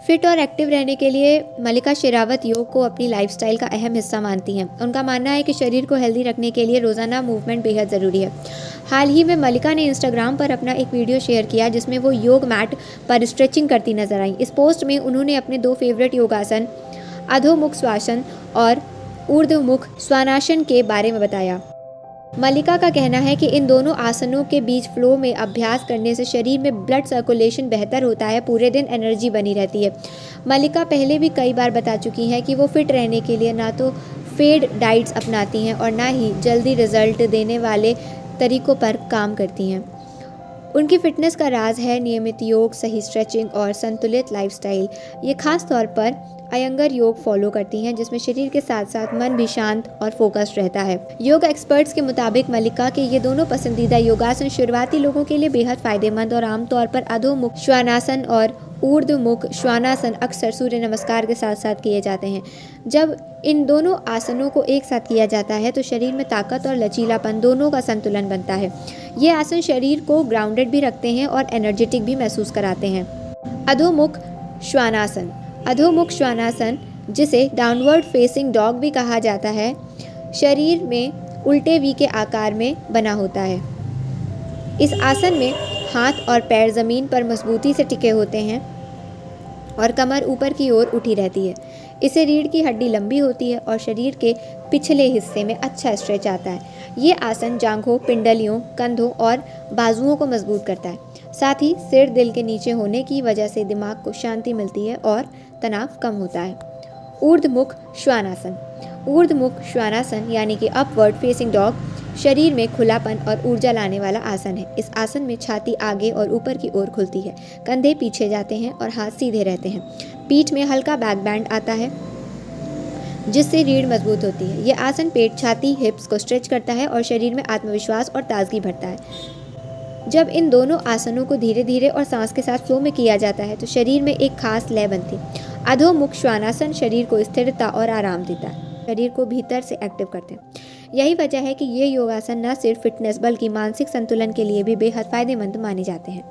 Fit और active रहने के लिए मल्लिका शेरावत योग को अपनी लाइफस्टाइल का अहम हिस्सा मानती हैं। उनका मानना है कि शरीर को हेल्दी रखने के लिए रोज़ाना मूवमेंट बेहद ज़रूरी है। हाल ही में मल्लिका ने इंस्टाग्राम पर अपना एक वीडियो शेयर किया जिसमें वो योग मैट पर स्ट्रेचिंग करती नजर आई। इस पोस्ट में उन्होंने अपने 2 फेवरेट योगासन अधोमुख श्वासन और ऊर्ध्वमुख श्वानासन के बारे में बताया। मल्लिका का कहना है कि इन दोनों आसनों के बीच फ्लो में अभ्यास करने से शरीर में ब्लड सर्कुलेशन बेहतर होता है, पूरे दिन एनर्जी बनी रहती है। मल्लिका पहले भी कई बार बता चुकी हैं कि वो फिट रहने के लिए ना तो फेड डाइट्स अपनाती हैं और ना ही जल्दी रिजल्ट देने वाले तरीकों पर काम करती हैं। उनकी फिटनेस का राज है नियमित योग, सही स्ट्रेचिंग और संतुलित लाइफस्टाइल। ये खास तौर पर अयंगर योग फॉलो करती हैं जिसमें शरीर के साथ साथ मन भी शांत और फोकस्ड रहता है। योग एक्सपर्ट्स के मुताबिक मल्लिका के ये दोनों पसंदीदा योगासन शुरुआती लोगों के लिए बेहद फायदेमंद और आमतौर पर अधोमुख श्वानासन और ऊर्ध्वमुख श्वानासन अक्सर सूर्य नमस्कार के साथ साथ किए जाते हैं। जब इन दोनों आसनों को एक साथ किया जाता है तो शरीर में ताकत और लचीलापन दोनों का संतुलन बनता है। ये आसन शरीर को ग्राउंडेड भी रखते हैं और एनर्जेटिक भी महसूस कराते हैं। अधोमुख श्वानासन। अधोमुख श्वानासन, जिसे डाउनवर्ड फेसिंग डॉग भी कहा जाता है, शरीर में उल्टे वी के आकार में बना होता है। इस आसन में हाथ और पैर ज़मीन पर मजबूती से टिके होते हैं और कमर ऊपर की ओर उठी रहती है। इससे रीढ़ की हड्डी लंबी होती है और शरीर के पिछले हिस्से में अच्छा स्ट्रेच आता है। ये आसन जांघों, पिंडलियों, कंधों और बाजुओं को मजबूत करता है। साथ ही सिर दिल के नीचे होने की वजह से दिमाग को शांति मिलती है और तनाव कम होता है। ऊर्ध्वमुख श्वानासन। ऊर्ध्वमुख श्वानासन यानी कि अपवर्ड फेसिंग डॉग शरीर में खुलापन और ऊर्जा लाने वाला आसन है। इस आसन में छाती आगे और ऊपर की ओर खुलती है, कंधे पीछे जाते हैं और हाथ सीधे रहते हैं। पीठ में हल्का बैक बैंड आता है जिससे रीढ़ मजबूत होती है। यह आसन पेट, छाती, हिप्स को स्ट्रेच करता है और शरीर में आत्मविश्वास और ताजगी भरता है। जब इन दोनों आसनों को धीरे धीरे और सांस के साथ फ्लो में किया जाता है तो शरीर में एक खास लय बनती है। अधोमुख श्वानासन शरीर को स्थिरता और आराम देता है, शरीर को भीतर से एक्टिव करते हैं। यही वजह है कि ये योगासन न सिर्फ फिटनेस बल्कि मानसिक संतुलन के लिए भी बेहद फायदेमंद माने जाते हैं।